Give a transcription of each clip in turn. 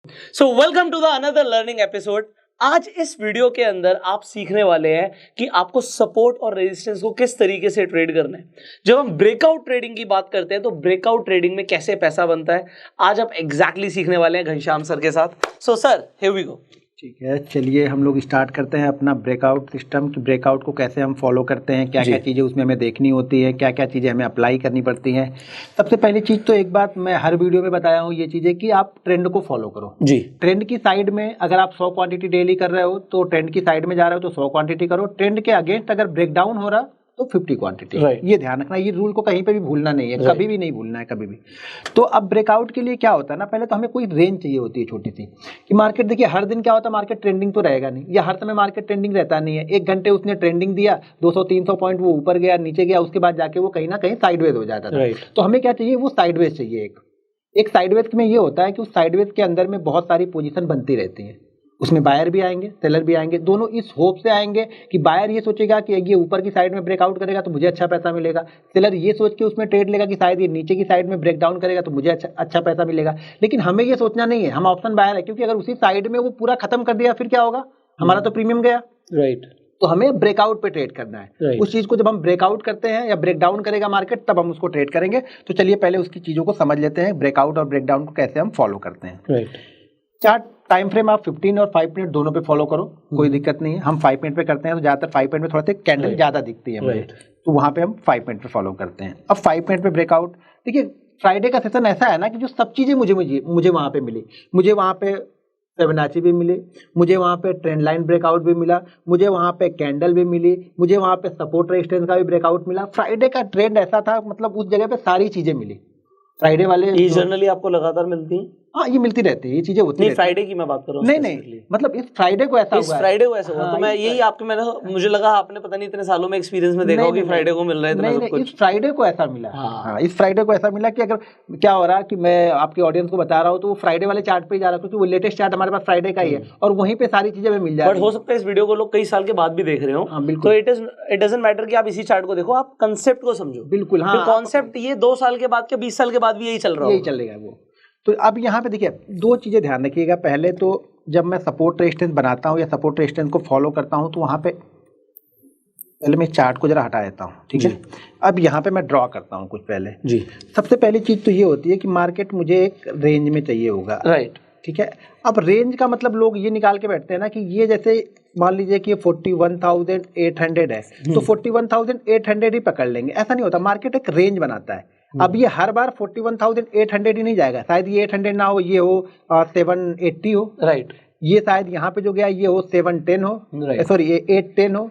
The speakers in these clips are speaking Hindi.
So welcome to the another learning episode. आज इस वीडियो के अंदर आप सीखने वाले हैं कि आपको सपोर्ट और रेजिस्टेंस को किस तरीके से ट्रेड करना है। जब हम ब्रेकआउट ट्रेडिंग की बात करते हैं तो ब्रेकआउट ट्रेडिंग में कैसे पैसा बनता है, आज आप एग्जैक्टली सीखने वाले हैं घनश्याम सर के साथ। So sir, here we go. ठीक है, चलिए हम लोग स्टार्ट करते हैं अपना ब्रेकआउट सिस्टम कि ब्रेकआउट को कैसे हम फॉलो करते हैं, क्या क्या चीज़ें उसमें हमें देखनी होती है, क्या क्या चीज़ें हमें अप्लाई करनी पड़ती हैं। सबसे पहली चीज़ तो एक बात मैं हर वीडियो में बताया हूँ ये चीज़ें कि आप ट्रेंड को फॉलो करो। जी, ट्रेंड की साइड में अगर आप 100 क्वांटिटी डेली कर रहे हो तो ट्रेंड की साइड में जा रहे हो तो 100 क्वांटिटी करो। ट्रेंड के अगेंस्ट अगर ब्रेकडाउन हो रहा तो 50 क्वांटिटी। ये ध्यान रखना, ये रूल को कहीं पे भी भूलना नहीं है, कभी भी नहीं भूलना है कभी भी। तो अब ब्रेकआउट के लिए क्या होता है ना, पहले तो हमें कोई रेंज चाहिए होती है छोटी सी कि मार्केट, देखिए हर दिन क्या होता है, मार्केट ट्रेंडिंग तो रहेगा नहीं, या हर समय मार्केट ट्रेंडिंग रहता नहीं है। एक घंटे उसने ट्रेंडिंग दिया, 200-300 पॉइंट वो ऊपर गया नीचे गया, उसके बाद जाके वो कहीं ना कहीं साइडवेज हो जाता था। तो हमें क्या चाहिए, वो साइडवेज चाहिए। एक साइडवेज में ये होता है कि उस साइडवेज के अंदर में बहुत सारी पोजीशन बनती रहती है। उसमें बायर भी आएंगे, सेलर भी आएंगे, दोनों इस होप से आएंगे कि बायर ये सोचेगा कि ये ऊपर की साइड में ब्रेकआउट करेगा तो मुझे अच्छा पैसा मिलेगा, सेलर ये सोच के उसमें ट्रेड लेगा कि शायद ये नीचे की साइड में ब्रेकडाउन करेगा तो मुझे अच्छा पैसा मिलेगा। लेकिन हमें ये सोचना नहीं है, हम ऑप्शन बायर है, क्योंकि अगर उसी साइड में वो पूरा खत्म कर दिया फिर क्या होगा, हमारा तो प्रीमियम गया। राइट, तो हमें ब्रेकआउट पे ट्रेड करना है। उस चीज को जब हम ब्रेकआउट करते हैं या ब्रेकडाउन करेगा मार्केट तब हम उसको ट्रेड करेंगे। तो चलिए पहले उसकी चीजों को समझ लेते हैं, ब्रेकआउट और ब्रेकडाउन को कैसे हम फॉलो करते हैं। चार्ट टाइम फ्रेम आप 15 और 5 मिनट दोनों पे फॉलो करो, कोई दिक्कत नहीं है। हम 5 मिनट पे करते हैं तो ज्यादातर 5 मिनट में थोड़ा सा कैंडल ज्यादा दिखती है मुझे, तो वहां पे हम 5 मिनट पे फॉलो करते हैं। अब 5 मिनट पे ब्रेकआउट, देखिए फ्राइडे का सेशन ऐसा है ना कि जो सब चीजें मुझे वहां पे मिली, मुझे वहां पे फिबोनाची भी मिली, मुझे वहां पे ट्रेंड लाइन ब्रेकआउट भी मिला, मुझे वहां पे कैंडल भी मिली, मुझे वहां पे सपोर्ट रेजिस्टेंस का भी ब्रेकआउट मिला। फ्राइडे का ट्रेंड ऐसा था, मतलब उस जगह पे सारी चीजें मिली। फ्राइडे वाले ये जनरली आपको लगातार मिलती हैं? हाँ, ये मिलती रहती है, ये चीजें होती है। फ्राइडे की मैं बात कर रहा हूँ। नहीं, मतलब इस फ्राइडे को ऐसा हुआ, इस फ्राइडे को ऐसा हुआ। तो मैं यही आपके, मुझे लगा आपने पता नहीं इतने सालों में एक्सपीरियंस में देखा हो कि फ्राइडे को मिल रहा है इतना सब कुछ। इस फ्राइडे को ऐसा मिला। हाँ, इस फ्राइडे को ऐसा मिला कि अगर क्या हो रहा है कि मैं आपके ऑडियंस को बता रहा हूँ तो वो फ्राइडे वाले चार्ट पे ही जा रहा है, क्योंकि वो लेटेस्ट चार्ट हमारे पास फ्राइडे का ही है और वहीं पे सारी चीजें मिल जाए। बट हो सकता है इस वीडियो को लोग कई साल के बाद भी देख रहे हो, तो इट डजंट मैटर कि आप इसी चार्ट को देखो, आप कंसेप्ट को समझो। बिल्कुल, हाँ, कॉन्सेप्ट ये 2 साल के बाद के 20 साल के बाद भी यही चल रहा है, यही चलेगा वो। तो अब यहाँ पे देखिए 2 चीज़ें ध्यान रखिएगा। पहले तो जब मैं सपोर्ट रेजिस्टेंस बनाता हूँ या सपोर्ट रेजिस्टेंस को फॉलो करता हूँ तो वहाँ पे पहले मैं चार्ट को जरा हटा देता हूँ, ठीक है। अब यहाँ पे मैं ड्रॉ करता हूँ कुछ पहले जी। सबसे पहली चीज़ तो ये होती है कि मार्केट मुझे एक रेंज में चाहिए होगा, राइट, ठीक है। अब रेंज का मतलब लोग ये निकाल के बैठते हैं ना कि ये जैसे मान लीजिए कि ये 41,800 है तो 41,800 ही पकड़ लेंगे, ऐसा नहीं होता। मार्केट एक रेंज बनाता है। अब ये हर बार 41,800 ही नहीं जाएगा, शायद ये 800 ना हो, ये हो 780 हो, राइट, ये शायद यहाँ पे जो गया ये हो 710 हो, सॉरी ये 810 हो।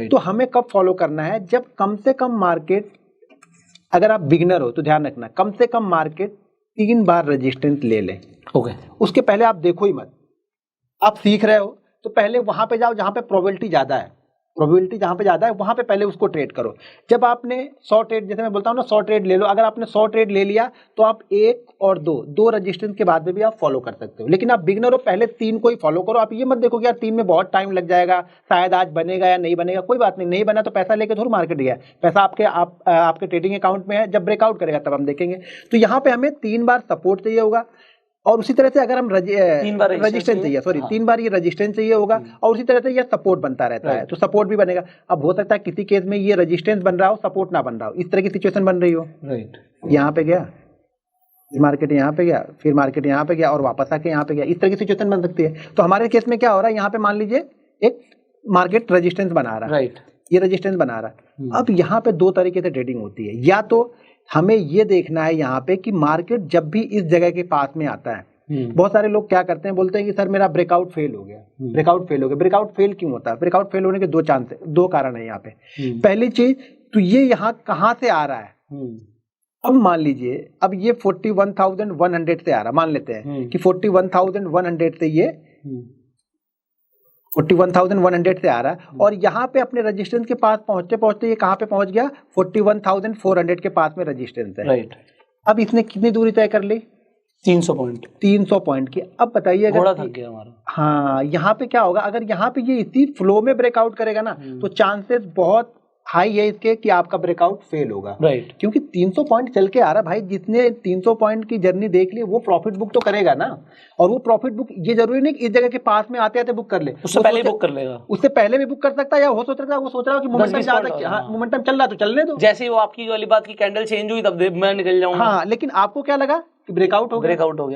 तो हमें कब फॉलो करना है, जब कम से कम मार्केट, अगर आप बिगिनर हो तो ध्यान रखना, कम से कम मार्केट 3 बार रेजिस्टेंस ले ले। उसके पहले आप देखो ही मत। आप सीख रहे हो तो पहले वहां पे जाओ जहां पे प्रोबेबिलिटी ज्यादा है, जहां पे ज्यादा है वहां पे पहले उसको ट्रेड करो। जब आपने 100 ट्रेड, जैसे मैं बोलता हूँ ना 100 ट्रेड ले लो, अगर आपने 100 ट्रेड ले लिया तो आप 1 और 2 रेजिस्टेंस के बाद में भी आप फॉलो कर सकते हो। लेकिन आप बिगनर हो, पहले 3 को ही फॉलो करो। आप ये मत देखो कि यार 3 में बहुत टाइम लग जाएगा, शायद आज बनेगा या नहीं बनेगा। कोई बात नहीं, नहीं बना तो पैसा लेके थोड़ा मार्केट गया, पैसा आपके ट्रेडिंग अकाउंट में है, जब ब्रेकआउट करेगा तब हम देखेंगे। तो यहाँ पे हमें 3 बार सपोर्ट चाहिए होगा और उसी तरह से अगर हम 3 बार रेजिस्टेंस चाहिए, सॉरी 3 बार ये रेजिस्टेंस चाहिए होगा और उसी तरह से ये सपोर्ट बनता रहता है, तो सपोर्ट भी बनेगा। अब हो सकता है किसी केस में ये रेजिस्टेंस बन रहा हो, सपोर्ट ना बन रहा हो, इस तरह की सिचुएशन बन रही हो, राइट। यहाँ पे गया, मार्केट यहाँ पे गया, फिर मार्केट यहाँ पे गया और वापस आके यहाँ पे गया, इस तरह की सिचुएशन बन सकती है। तो हमारे केस में क्या हो रहा है, यहाँ पे मान लीजिए एक मार्केट रेजिस्टेंस बना रहा है, राइट, ये रेजिस्टेंस बना रहा है। अब यहाँ पे 2 तरीके से ट्रेडिंग होती है। या तो हमें ये देखना है यहाँ पे कि मार्केट जब भी इस जगह के पास में आता है, बहुत सारे लोग क्या करते हैं, बोलते हैं कि सर मेरा ब्रेकआउट फेल हो गया, ब्रेकआउट फेल हो गया। ब्रेकआउट फेल क्यों होता है? ब्रेकआउट फेल होने के 2 कारण है यहाँ पे। पहली चीज तो ये यहाँ कहाँ से आ रहा है। अब मान लीजिए अब ये 41,100 से आ रहा, मान लेते हैं कि 41,100 से ये 41,100 से आ रहा है और यहाँ पे अपने रेजिस्टेंस के पास पहुंचते पहुंचते ये कहाँ पे पहुंच गया, 41,400 के पास में रेजिस्टेंस है, राइट। अब इसने कितनी दूरी तय कर ली, 300 पॉइंट की। अब बताइए अगर घोड़ा थक गया हमारा, हाँ, यहाँ पे क्या होगा, अगर यहाँ पे ये इसी फ्लो में ब्रेकआउट करेगा ना तो चांसेस बहुत हाई है इसके कि आपका ब्रेकआउट फेल होगा, राइट। क्योंकि 300 पॉइंट चल के आ रहा भाई, जिसने 300 पॉइंट की जर्नी देख ली वो प्रॉफिट बुक तो करेगा ना। और वो प्रॉफिट बुक ये जरूरी नहीं कि इस जगह के पास में आते आते बुक कर ले, उससे पहले बुक कर लेगा, उससे पहले भी बुक कर सकता है, या हो सकता है वो सोच रहा हो कि मोमेंटम ज्यादा, हाँ मोमेंटम चल रहा है तो चलने दो, जैसे ही वो आपकी वाली बात की कैंडल चेंज हुई तब मैं निकल जाऊंगा। हाँ, लेकिन आपको क्या लगा कि ब्रेकआउट हो गया,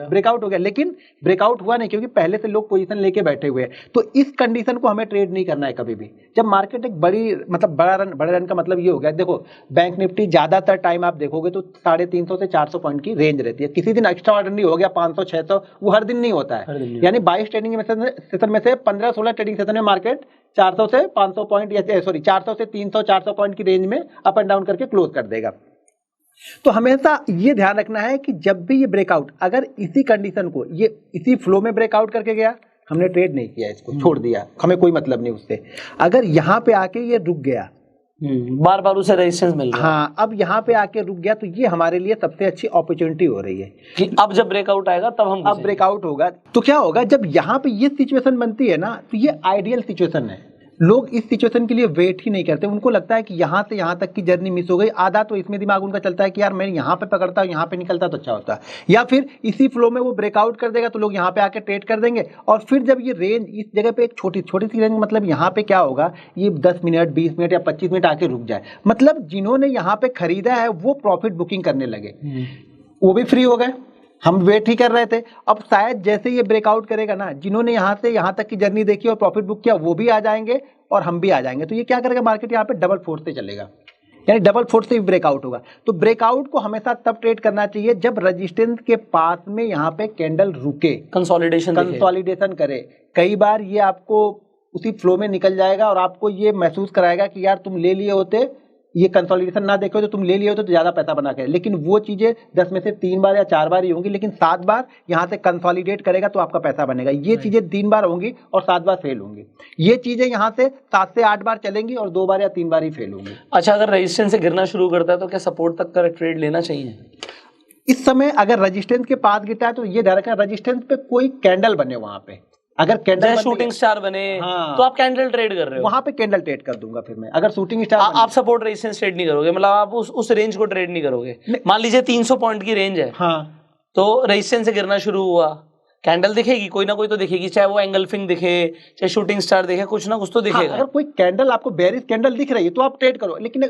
ब्रेकआउट हो गया, लेकिन ब्रेकआउट हुआ नहीं, क्योंकि पहले से लोग पोजीशन लेके बैठे हुए हैं। तो इस कंडीशन को हमें ट्रेड नहीं करना है कभी भी। जब मार्केट एक मतलब बड़े रन का मतलब ये हो गया, देखो बैंक निफ्टी ज्यादातर टाइम आप देखोगे तो 350 से 400 पॉइंट की रेंज रहती है। किसी दिन एक्स्ट्रा ऑर्डिनरी हो गया 500 600, वो हर दिन नहीं होता है। यानी 22 ट्रेडिंग सेशन में से 15-16 ट्रेडिंग सेशन में मार्केट 400 से 500 पॉइंट, 400 से 300 400 पॉइंट की रेंज में अप एंड डाउन करके क्लोज कर देगा। तो हमेशा ये ध्यान रखना है कि जब भी ये ब्रेकआउट, अगर इसी कंडीशन को ये इसी फ्लो में ब्रेकआउट करके गया, हमने ट्रेड नहीं किया, इसको छोड़ दिया, हमें कोई मतलब नहीं उससे। अगर यहाँ पे आके ये रुक गया, बार बार उसे रेजिस्टेंस मिल रहा है, हाँ अब यहाँ पे आके रुक गया, तो ये हमारे लिए सबसे अच्छी अपॉर्चुनिटी हो रही है कि अब जब ब्रेकआउट आएगा तब हम, अब ब्रेकआउट होगा तो क्या होगा, जब यहाँ पे ये सिचुएशन बनती है ना, तो ये आइडियल सिचुएशन है। लोग इस सिचुएशन के लिए वेट ही नहीं करते, उनको लगता है कि यहाँ से यहाँ तक की जर्नी मिस हो गई। आधा तो इसमें दिमाग उनका चलता है कि यार मैं यहाँ पे पकड़ता हूँ, यहाँ पे निकलता तो अच्छा होता, या फिर इसी फ्लो में वो ब्रेकआउट कर देगा तो लोग यहाँ पे आके ट्रेड कर देंगे। और फिर जब ये रेंज इस जगह पे एक छोटी छोटी सी रेंज, मतलब यहाँ पे क्या होगा, ये 10 मिनट 20 मिनट या 25 मिनट आके रुक जाए, मतलब जिन्होंने यहाँ पे खरीदा है वो प्रॉफिट बुकिंग करने लगे, वो भी फ्री हो गए, हम वेट ही कर रहे थे। अब शायद जैसे ये ब्रेकआउट करेगा ना, जिन्होंने यहाँ से यहाँ तक की जर्नी देखी और प्रॉफिट बुक किया वो भी आ जाएंगे और हम भी आ जाएंगे। तो ये क्या करेगा, मार्केट यहाँ पे डबल फोर्स से चलेगा, यानी डबल फोर्स से भी ब्रेकआउट होगा। तो ब्रेकआउट को हमेशा तब ट्रेड करना चाहिए जब रेजिस्टेंस के पास में यहाँ पे कैंडल रुके, कंसोलिडेशन करे। कई बार ये आपको उसी फ्लो में निकल जाएगा और आपको ये महसूस कराएगा कि यार तुम ले लिए होते, ये कंसोलिडेशन ना देखे तो तुम ले लिए होते तो ज्यादा पैसा बना के, लेकिन वो चीजें 10 में से 3 बार या 4 बार ही होंगी, लेकिन 7 बार यहाँ से कंसोलिडेट करेगा तो आपका पैसा बनेगा। ये चीजें 3 बार होंगी और 7 बार फेल होंगी। ये चीजें यहाँ से 7 से 8 बार चलेंगी और 2 बार या 3 बार ही फेल होंगी। अच्छा, अगर रेजिस्टेंस से गिरना शुरू करता है तो क्या सपोर्ट तक का ट्रेड लेना चाहिए? इस समय अगर रेजिस्टेंस के पास गिरता है तो ये ध्यान रखना, रेजिस्टेंस पे कोई कैंडल बने वहां पे, अगर कैंडल शूटिंग स्टार बने, हाँ, तो आप कैंडल ट्रेड कर रहे हो, वहां पे कैंडल ट्रेड कर दूंगा फिर मैं। अगर शूटिंग स्टार आप सपोर्ट रेजिस्टेंस ट्रेड नहीं करोगे, मतलब आप उस रेंज को ट्रेड नहीं करोगे। मान लीजिए 300 पॉइंट की रेंज है, हाँ, तो रेजिस्टेंस से गिरना शुरू हुआ, कैंडल दिखेगी, कोई ना कोई तो दिखेगी, चाहे वो एंगल्फिंग दिखे चाहे शूटिंग स्टार दिखे, कुछ ना कुछ तो दिखेगा। अगर कोई कैंडल आपको बेयरिश कैंडल दिख रही है तो आप ट्रेड करो, लेकिन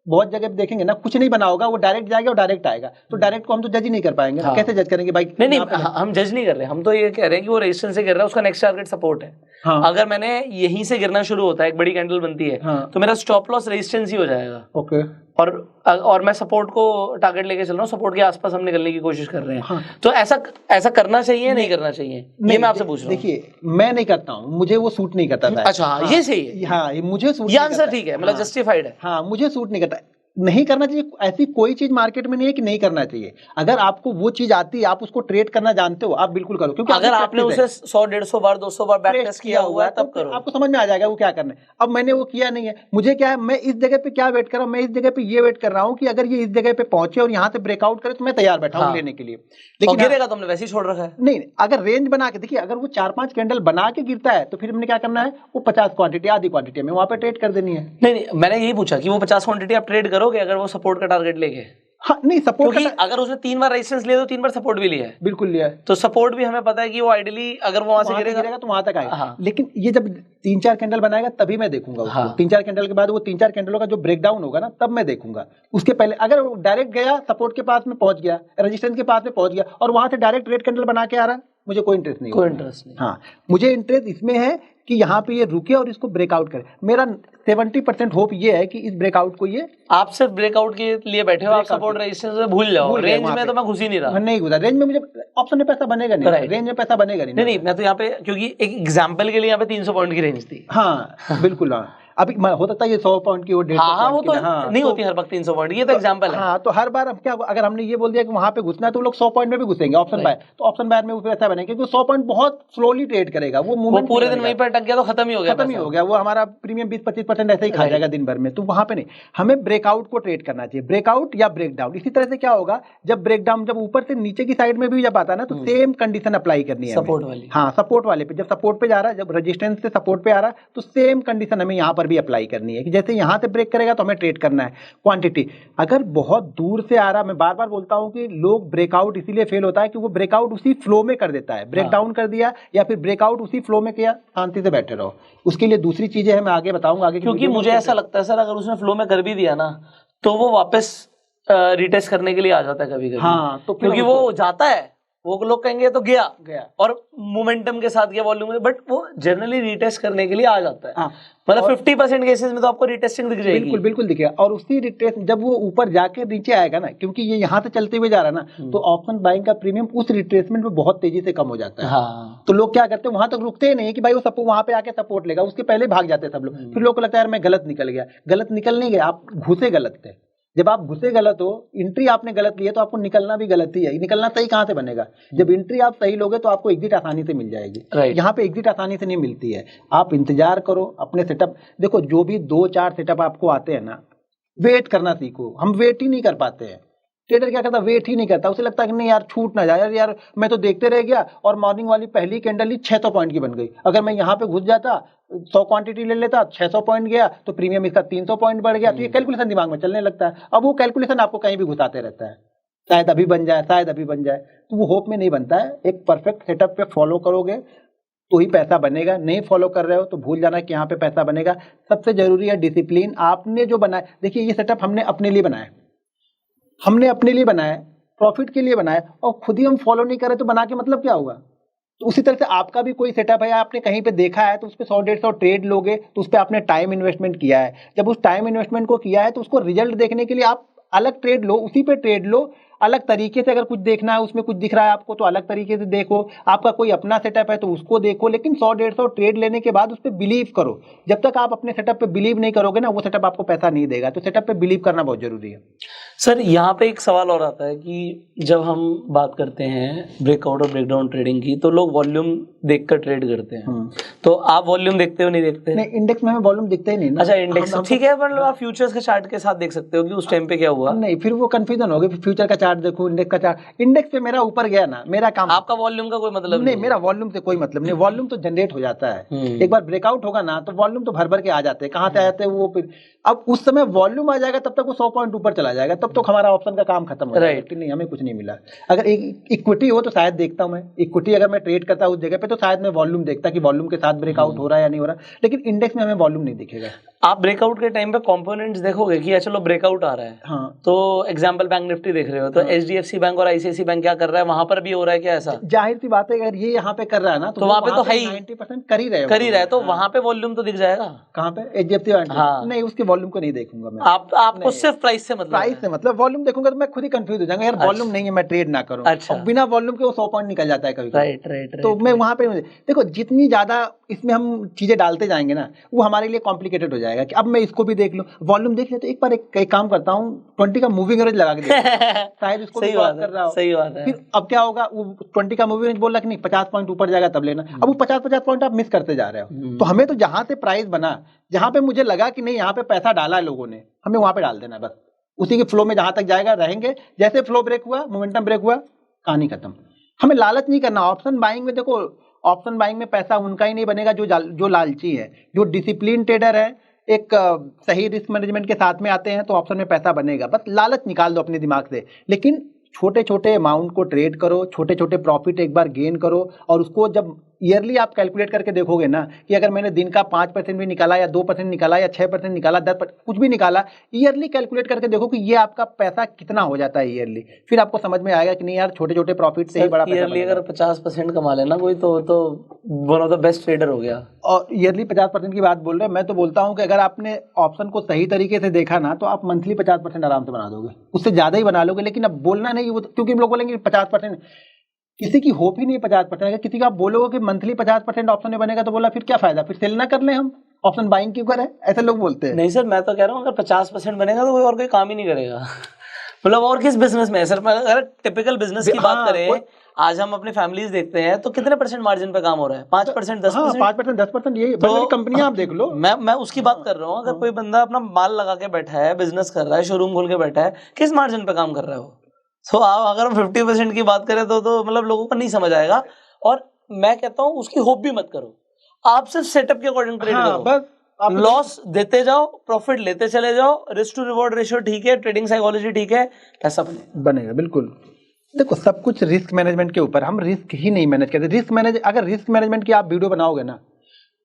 बहुत जगह पे देखेंगे ना, कुछ नहीं बना होगा, वो डायरेक्ट जाएगा और डायरेक्ट आएगा, तो डायरेक्ट को हम तो जज ही नहीं कर पाएंगे। हाँ। कैसे जज करेंगे भाई? नहीं, हम जज नहीं कर रहे, हम तो ये कह रहे हैं कि वो रेजिस्टेंस से गिर रहा है, उसका नेक्स्ट टारगेट सपोर्ट है। हाँ। अगर मैंने यहीं से गिरना शुरू होता है, एक बड़ी कैंडल बनती है, हाँ, तो मेरा स्टॉप लॉस रेजिस्टेंस ही हो जाएगा। ओके। और मैं सपोर्ट को टारगेट लेके चल रहा हूँ, सपोर्ट के आसपास हम निकलने की कोशिश कर रहे हैं। हाँ। तो ऐसा करना चाहिए नहीं करना चाहिए, ये मैं आपसे पूछ रहा हूँ। देखिए मैं नहीं करता हूँ, मुझे वो सूट नहीं करता था। अच्छा, हाँ, ये सही है। हाँ, मुझे सूट, ये आंसर ठीक है, मतलब जस्टिफाइड है। हाँ, मुझे सूट नहीं करता, नहीं करना चाहिए। ऐसी कोई चीज मार्केट में नहीं है कि नहीं करना चाहिए। अगर आपको वो चीज आती है, आप उसको ट्रेड करना जानते हो, आप बिल्कुल करो, क्योंकि अगर आपने उसे 100-150 बार 200 बार बैक टेस्ट किया हुआ है तब करो, आपको समझ में आ जाएगा वो क्या करना है। अब मैंने वो किया नहीं है, मुझे क्या है, मैं इस जगह पे क्या वेट कर रहा हूँ, मैं इस जगह पे ये वेट कर रहा हूँ कि अगर ये इस जगह पे पहुंचे और यहाँ से ब्रेकआउट करे तो मैं तैयार बैठा हूँ लेने के लिए। लेकिन गिरेगा तो हमने वैसे ही छोड़ रखा है। नहीं, अगर रेंज बना के देखिए, अगर वो 4-5 कैंडल बना के गिरता है तो फिर हमने क्या करना है, वो 50 क्वांटिटी आधी क्वांटिटी में वहां पे ट्रेड कर देनी है। नहीं, मैंने यही पूछा कि वो 50 क्वांटिटी आप ट्रेड करोगे अगर वो सपोर्ट का टारगेट लेके? हाँ, नहीं सपोर्ट, क्योंकि अगर उसने 3 बार रेजिस्टेंस लिया तो 3 बार सपोर्ट भी लिया है। बिल्कुल लिया है, तो सपोर्ट भी हमें पता है कि वो आइडियली अगर वो वहां से गिरेगा तो वहां तक आएगा। हाँ। लेकिन ये जब 3-4 कैंडल बनाएगा तभी मैं देखूंगा उसको। हाँ। 3-4 कैंडल के बाद वो 3-4 कैंडलों का जो ब्रेकडाउन होगा ना, तब मैं देखूंगा। उसके पहले अगर वो डायरेक्ट गया, सपोर्ट के पास में पहुंच गया, रेजिस्टेंस के पास में पहुंच गया और वहां से डायरेक्ट रेड कैंडल बना के आ रहा, मुझे कोई इंटरेस्ट नहीं। कोई इंटरेस्ट नहीं। हाँ, मुझे इंटरेस्ट इसमें है कि यहाँ पे ये रुके और इसको ब्रेकआउट करे। मेरा 70% होप ये है कि इस ब्रेकआउट को ये, आप सिर्फ ब्रेकआउट के लिए बैठे हो, आप सपोर्ट रेजिस्टेंस से भूल जाओ, रेंज में तो मैं घुस ही नहीं रहा। नहीं घुसा रेंज में, मुझे ऑप्शन में पैसा बनेगा नहीं, रेंज में पैसा बनेगा नहीं। नहीं, मैं तो यहाँ पे, क्योंकि एक एग्जांपल के लिए यहाँ पे 300 पॉइंट की रेंज थी। हाँ बिल्कुल। हाँ, अभी हो सकता है ये 100 पॉइंट की हो, 150 हाँ, वो तो नहीं होती हर वक्त 300 पॉइंट, ये तो एग्जांपल है। हाँ, तो हर बार अब क्या, अगर हमने ये बोल दिया कि वहां पे घुसना है तो लोग 100 पॉइंट में भी घुसेंगे ऑप्शन बाय, तो ऑप्शन बायर में वो ऐसा बनेगा क्योंकि 100 पॉइंट बहुत स्लोली ट्रेड करेगा, वो मूवमेंट पूरे दिन वहीं पर अटक गया तो खत्म ही हो गया, वो हमारा प्रीमियम 20-25% ऐसे ही खा जाएगा दिन भर में। तो वहां पे नहीं, हमें ब्रेकआउट को ट्रेड करना चाहिए, ब्रेकआउट या ब्रेकडाउन। इसी तरह से क्या होगा, जब ब्रेकडाउन, जब ऊपर से नीचे की साइड में भी जब आता है ना, तो सेम कंडीशन अप्लाई करनी है, सपोर्ट वाली। हाँ, सपोर्ट वाले पे, जब सपोर्ट पे जा रहा है, जब रेजिस्टेंस से सपोर्ट पे आ रहा है, तो सेम कंडीशन हमें यहाँ पर पर भी अप्लाई करनी है कि जैसे यहाँ से ब्रेक करेगा तो हमें ट्रेड करना है क्वांटिटी। अगर बहुत दूर से आ रहा, मैं बार बार बोलता हूँ कि लोग ब्रेकआउट इसीलिए फेल होता है कि वो ब्रेकआउट उसी फ्लो में कर देता है, ब्रेक डाउन कर दिया या फिर ब्रेकआउट उसी फ्लो में किया, शांति से बैठे रहो। उसके लिए दूसरी चीजें है, मैं आगे बताऊंगा आगे, क्योंकि मुझे ऐसा लगता है सर अगर उसने फ्लो में कर भी दिया ना तो वो वापस रिटेस्ट करने के लिए आ जाता है कभी कभी। हाँ, तो क्योंकि वो जाता है, वो लोग कहेंगे तो गया और मोमेंटम के साथ गया वॉल्यूम में, बट वो जनरली रिटेस्ट करने के लिए आ जाता है। मतलब 50% केसेस में तो आपको रिटेस्टिंग दिख जाएगी। बिल्कुल बिल्कुल दिखेगा। और उसी रिटेस्ट जब वो ऊपर जाके नीचे आएगा ना, क्योंकि ये यहाँ से चलते हुए जा रहा है ना, तो ऑप्शन बाइंग का प्रीमियम उस रिट्रेसमेंट में बहुत तेजी से कम हो जाता है। हाँ। तो लोग क्या करते हैं, वहां तक रुकते ही नहीं कि भाई वो सपोर्ट वहां पे आके सपोर्ट लेगा, उसके पहले भाग जाते हैं सब लोग। फिर लोग को लगता है यार मैं गलत निकल गया। गलत निकल नहीं गया, आप घुसे गलत थे। जब आप घुसे गलत हो, एंट्री आपने गलत ली है, तो आपको निकलना भी गलत ही है। निकलना सही कहाँ से बनेगा? जब एंट्री आप सही लोगे तो आपको एग्जिट आसानी से मिल जाएगी। यहाँ पे एग्जिट आसानी से नहीं मिलती है। आप इंतजार करो, अपने सेटअप देखो। जो भी 2-4 सेटअप आपको आते हैं ना, वेट करना सीखो। हम वेट ही नहीं कर पाते हैं। ट्रेडर क्या करता है, वेट ही नहीं करता। उसे लगता है कि नहीं यार छूट ना जाए, यार मैं तो देखते रह गया और मॉर्निंग वाली पहली कैंडल ही 600 पॉइंट की बन गई। अगर मैं यहाँ पे घुस जाता, 100 क्वांटिटी ले लेता, 600 पॉइंट गया तो प्रीमियम इसका 300 पॉइंट बढ़ गया। तो ये कैलकुलेशन दिमाग में चलने लगता है। अब वो कैलकुलेशन आपको कहीं भी घुसाते रहता है, शायद अभी बन जाए, शायद अभी बन जाए। तो वो होप में नहीं बनता है। एक परफेक्ट सेटअप पे फॉलो करोगे तो ही पैसा बनेगा। नहीं फॉलो कर रहे हो तो भूल जाना कि यहाँ पे पैसा बनेगा। सबसे जरूरी है डिसिप्लिन। आपने जो बनाया, देखिए ये सेटअप हमने अपने लिए बनाया, हमने अपने लिए बनाया, प्रॉफिट के लिए बनाया, और खुद ही हम फॉलो नहीं करें तो बना के मतलब क्या होगा? तो उसी तरह से आपका भी कोई सेटअप है या आपने कहीं पे देखा है तो उस पर 100-150 ट्रेड लोगे तो उस पर आपने टाइम इन्वेस्टमेंट किया है। जब उस टाइम इन्वेस्टमेंट को किया है तो उसको रिजल्ट देखने के लिए आप अलग ट्रेड लो, उसी पे ट्रेड लो। अलग तरीके से अगर कुछ देखना है, उसमें कुछ दिख रहा है आपको तो अलग तरीके से देखो। आपका कोई अपना सेटअप है तो उसको देखो, लेकिन 100-150 ट्रेड लेने के बाद उस पर बिलीव करो। जब तक आप अपने सेटअप पे बिलीव नहीं करोगे ना, वो सेटअप आपको पैसा नहीं देगा। तो सेटअप पे बिलीव करना बहुत जरूरी है। सर यहाँ पे एक सवाल और आता है कि जब हम बात करते हैं ब्रेकआउट और ब्रेकडाउन ट्रेडिंग की तो लोग वॉल्यूम देखकर ट्रेड करते हैं। तो आप वॉल्यूम देखते हो नहीं देखते? नहीं, इंडेक्स में हमें वॉल्यूम दिखता ही नहीं ना। अच्छा, इंडेक्स ठीक है, मतलब आप फ्यूचर्स के चार्ट के साथ देख सकते हो कि उस टाइम पे क्या हुआ। नहीं, फिर वो कंफ्यूजन हो गया। फ्यूचर का चार्ट देखो, इंडेक्स का चार्ट। इंडेक्स पे मेरा ऊपर गया ना, मेरा काम। आपका वॉल्यूम का कोई मतलब नहीं, मेरा वॉल्यूम से कोई मतलब नहीं। वॉल्यूम तो जनरेट हो जाता है। एक बार ब्रेकआउट होगा ना तो वॉल्यूम तो भर भर के आ जाते हैं। कहाँ से आ जाते हैं वो? फिर अब उस समय वॉल्यूम आ जाएगा, तब तक वो 100 पॉइंट ऊपर चला जाएगा, तब तो हमारा ऑप्शन का काम खत्म हो जाएगा कि नहीं हमें कुछ नहीं मिला। अगर एक इक्विटी हो तो शायद देखता हूं मैं। इक्विटी अगर मैं ट्रेड करता उस जगह पे तो शायद मैं वॉल्यूम देखता कि वॉल्यूम के साथ ब्रेकआउट हो रहा है या नहीं हो रहा। लेकिन इंडेक्स में हमें वॉल्यूम नहीं दिखेगा। आप ब्रेकआउट के टाइम पे कंपोनेंट्स देखोगे कि चलो ब्रेकआउट आ रहा है। हाँ। तो एग्जांपल बैंक निफ्टी देख रहे हो तो एचडीएफसी बैंक और आईसीआईसी बैंक क्या कर रहा है, वहां पर भी हो रहा है क्या ऐसा? जाहिर सी बात है, अगर ये यहाँ पे कर रहा है ना तो वहां पे तो है ही 90% कर ही रहे हैं, तो वहां पे वॉल्यूम तो दिख जाएगा। कहाँ पे? HDFC bank. नहीं, उसके वॉल्यूम को नहीं देखूंगा मैं। आपको सिर्फ प्राइस से मतलब वॉल्यूम देखूंगा तो मैं खुद ही कंफ्यूज हो जाऊंगा, यार वॉल्यूम नहीं है, मैं ट्रेड ना करूं। अच्छा। बिना वॉल्यूम के वो 100 पॉइंट निकल जाता है कभी। राइट। तो मैं वहां पे देखो, जितनी ज्यादा इसमें हम चीजें डालते जाएंगे ना, वो हमारे लिए कॉम्प्लिकेटेड हो जाएगा कि अब मैं इसको भी देख लूं, वॉल्यूम देख ले। तो एक बार एक काम करता हूँ, 20 का मूविंग एवरेज लगा के शायद इसको भी बात कर रहा हूँ। सही बात है। फिर अब क्या होगा, वो 20 का मूविंग एवरेज बोल रहा कि नहीं 50 पॉइंट ऊपर जाएगा तब लेना। अब वो 50 पॉइंट आप मिस करते जा रहे हो। तो हमें तो जहां से प्राइस बना, जहां पे मुझे लगा कि नहीं यहाँ पे पैसा डाला है लोगों ने, हमें वहां पे डाल देना है बस। उसी के फ्लो में जहां तक जाएगा रहेंगे। जैसे फ्लो ब्रेक हुआ, मोमेंटम ब्रेक हुआ, कहानी खत्म। हमें लालच नहीं करना। ऑप्शन बाइंग में देखो, ऑप्शन बाइंग में पैसा उनका ही नहीं बनेगा जो लालची है। जो डिसिप्लिन ट्रेडर है, एक सही रिस्क मैनेजमेंट के साथ में आते हैं तो ऑप्शन में पैसा बनेगा। बस लालच निकाल दो अपने दिमाग से। लेकिन छोटे छोटे अमाउंट को ट्रेड करो, छोटे छोटे प्रॉफिट एक बार गेन करो, और उसको जब ईयरली आप कैलकुलेट करके देखोगे ना कि अगर मैंने दिन का 5% भी निकाला या 2% निकाला या 6% निकाला, 10% कुछ भी निकाला, ईयरली कैलकुलेट करके देखो कि ये आपका पैसा कितना हो जाता है ईयरली। फिर आपको समझ में आएगा कि नहीं यार, छोटे छोटे प्रॉफिट से ही बड़ा पैसा ईयरली अगर 50% कमा लेना कोई तो one of the best trader हो गया। और ईयरली 50% की बात बोल रहे हैं, मैं तो बोलता हूँ कि अगर आपने ऑप्शन को सही तरीके से देखा ना तो आप मंथली 50% आराम से बना दोगे, उससे ज्यादा ही बना लोगे। लेकिन अब बोलना नहीं, वो क्योंकि हम लोग बोलेंगे 50%, किसी की होप ही नहीं 50%। अगर किसी का आप बोलोगे कि मंथली 50% ऑप्शन में बनेगा तो बोला फिर क्या फायदा, फिर सेल ना कर ले, हम ऑप्शन बाइंग क्यों करें, ऐसे लोग बोलते हैं। नहीं सर, मैं तो कह रहा हूँ अगर 50% बनेगा तो कोई और कोई काम ही नहीं करेगा। मतलब और किस बिजनेस में? सर अगर टिपिकल बिजनेस की बात करें, आज हम अपनी फैमिलीज देखते हैं तो कितने % मार्जिन पे काम हो रहा है? 5%, 10%, 5%, 10%। ये बड़ी कंपनियां आप देख लो। मैं उसकी बात कर रहा हूँ। अगर कोई बंदा अपना माल लगा के बैठा है, बिजनेस कर रहा है, शोरूम खोल के बैठा है, किस मार्जिन पे काम कर रहा है वो? तो आप अगर 50% की बात करें तो मतलब लोगों को नहीं समझ आएगा। और मैं कहता हूँ उसकी होप भी मत करो, आप सिर्फ सेटअप के अकॉर्डिंग ट्रेड करो। बस लॉस देते जाओ, प्रॉफिट लेते चले जाओ, रिस्क टू रिवॉर्ड रेशियो ठीक है, ट्रेडिंग साइकोलॉजी ठीक है, पैसा बनेगा। बिल्कुल, देखो सब कुछ रिस्क मैनेजमेंट के ऊपर, हम रिस्क ही नहीं मैनेज करते। अगर रिस्क मैनेजमेंट की आप वीडियो बनाओगे ना